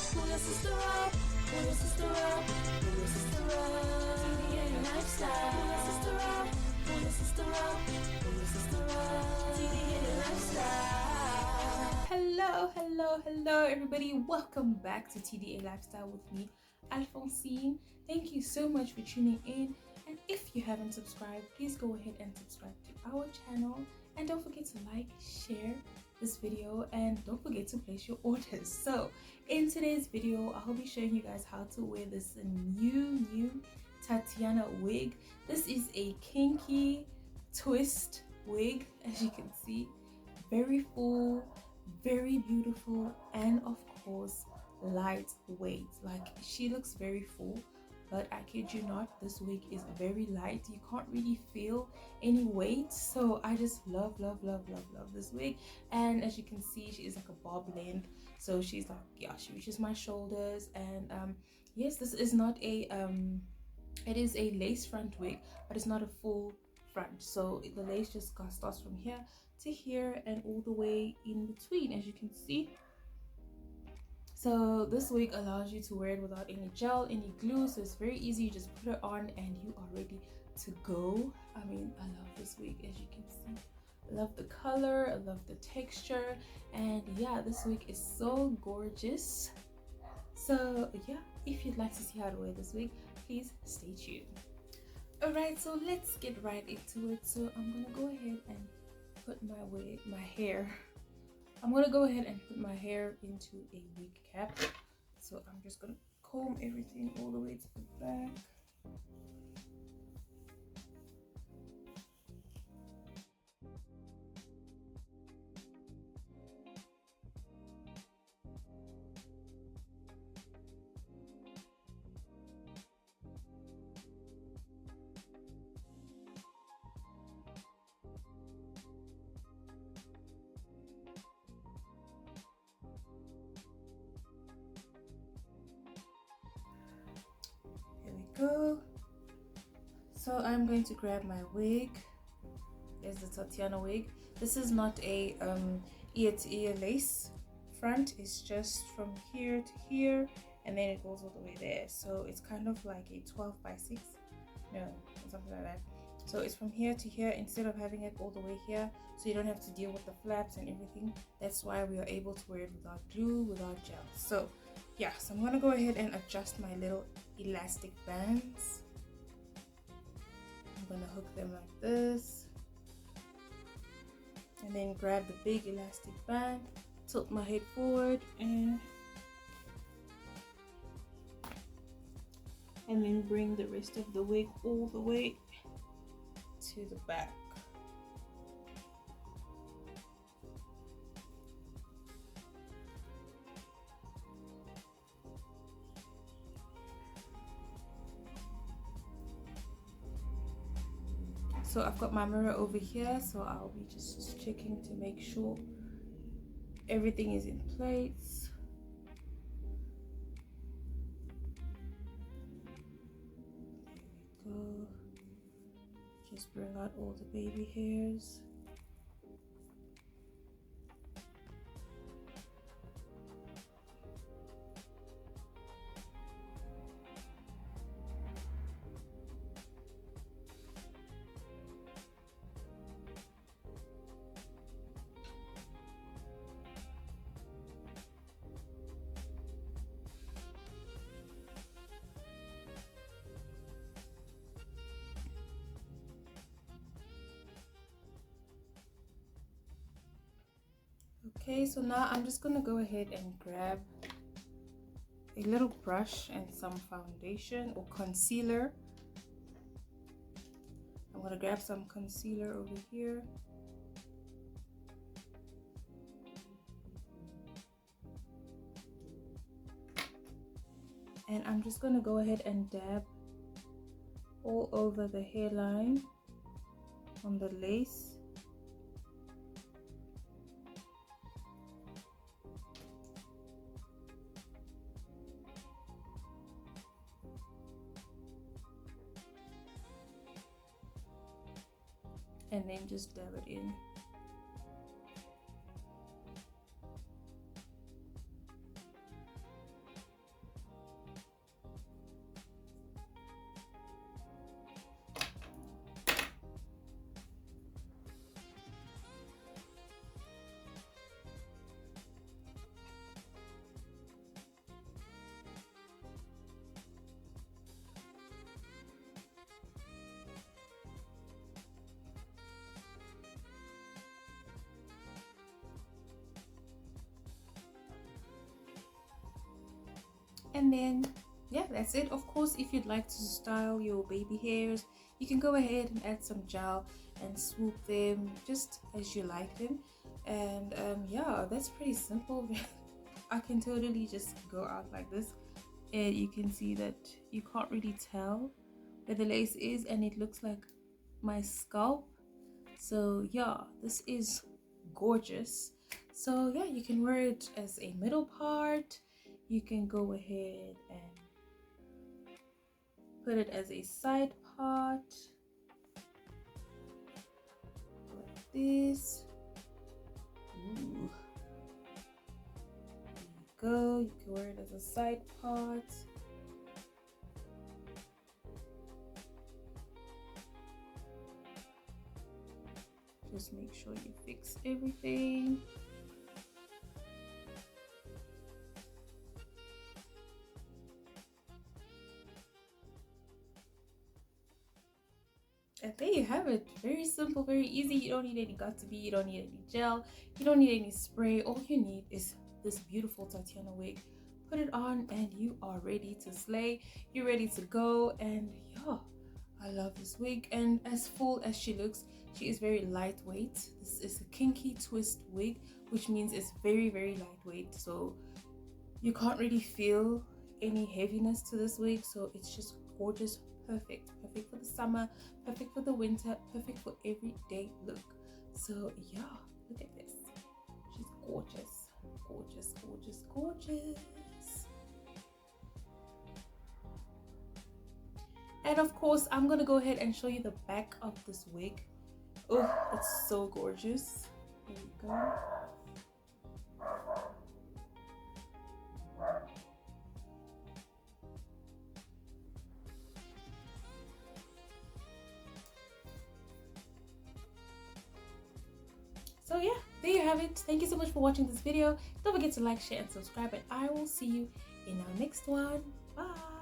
Pull your sister up, pull your sister up, pull your sister up. TDA lifestyle. Pull your sister up, pull your sister up, pull your sister up. TDA lifestyle. Hello, everybody. Welcome back to TDA Lifestyle with me, Alphonsine. Thank you so much for tuning in. And if you haven't subscribed, please go ahead and subscribe to our channel. And don't forget to like, share this video, and don't forget to place your orders. So in today's video, I'll be showing you guys how to wear this new TATIANA wig. This is a kinky twist wig, as you can see. Very full, very beautiful, and of course lightweight. Like, she looks very full, but I kid you not, this wig is very light. You can't really feel any weight. So I just love this wig. And as you can see, she is like a bob length, so she's like, yeah, she reaches my shoulders. And yes, this is not a it is a lace front wig, but it's not a full front. So the lace just starts from here to here and all the way in between, as you can see. So this wig allows you to wear it without any gel, any glue, so it's very easy. You just put it on and you are ready to go. I mean, I love this wig, as you can see. I love the color, I love the texture, and yeah, this wig is so gorgeous. So yeah, if you'd like to see how to wear this wig, please stay tuned. Alright, so let's get right into it. So I'm gonna go ahead and put my hair into a wig cap. So I'm just gonna comb everything all the way to the back. Go. So I'm going to grab my wig. There's the TATIANA wig. This is not a ear to ear lace front. It's just from here to here, and then it goes all the way there. So it's kind of like a 12 by 6, no, something like that. So it's from here to here instead of having it all the way here, so you don't have to deal with the flaps and everything. That's why we are able to wear it without glue, without gel. So yeah, so I'm gonna go ahead and adjust my little elastic bands. I'm gonna hook them like this, and then grab the big elastic band, tilt my head forward, and then bring the rest of the wig all the way to the back. So I've got my mirror over here, so I'll be just checking to make sure everything is in place. There we go. Just bring out all the baby hairs. Okay, so now I'm just gonna go ahead and grab a little brush and some foundation or concealer. I'm gonna grab some concealer over here. And I'm just gonna go ahead and dab all over the hairline on the lace. And then just dab it in. And then yeah, that's it. Of course, if you'd like to style your baby hairs, you can go ahead and add some gel and swoop them just as you like them. And yeah, that's pretty simple. I can totally just go out like this, and you can see that you can't really tell where the lace is, and it looks like my scalp. So yeah, this is gorgeous. So yeah, you can wear it as a middle part. You can go ahead and put it as a side part like this. Ooh. There you go. You can wear it as a side part. Just make sure you fix everything. And there you have it. Very simple, very easy. You don't need any got-to-be, you don't need any gel, you don't need any spray. All you need is this beautiful Tatiana wig. Put it on and you are ready to slay. You're ready to go. And yeah, I love this wig. And as full as she looks, she is very lightweight. This is a kinky twist wig, which means it's very, very lightweight. So you can't really feel any heaviness to this wig. So it's just gorgeous. Perfect for the summer, perfect for the winter, perfect for everyday look. So yeah, look at this. She's gorgeous, gorgeous, gorgeous, gorgeous. And of course, I'm gonna go ahead and show you the back of this wig. Oh, it's so gorgeous. There you go. So yeah, there you have it. Thank you so much for watching this video. Don't forget to like, share, and subscribe, and I will see you in our next one. Bye.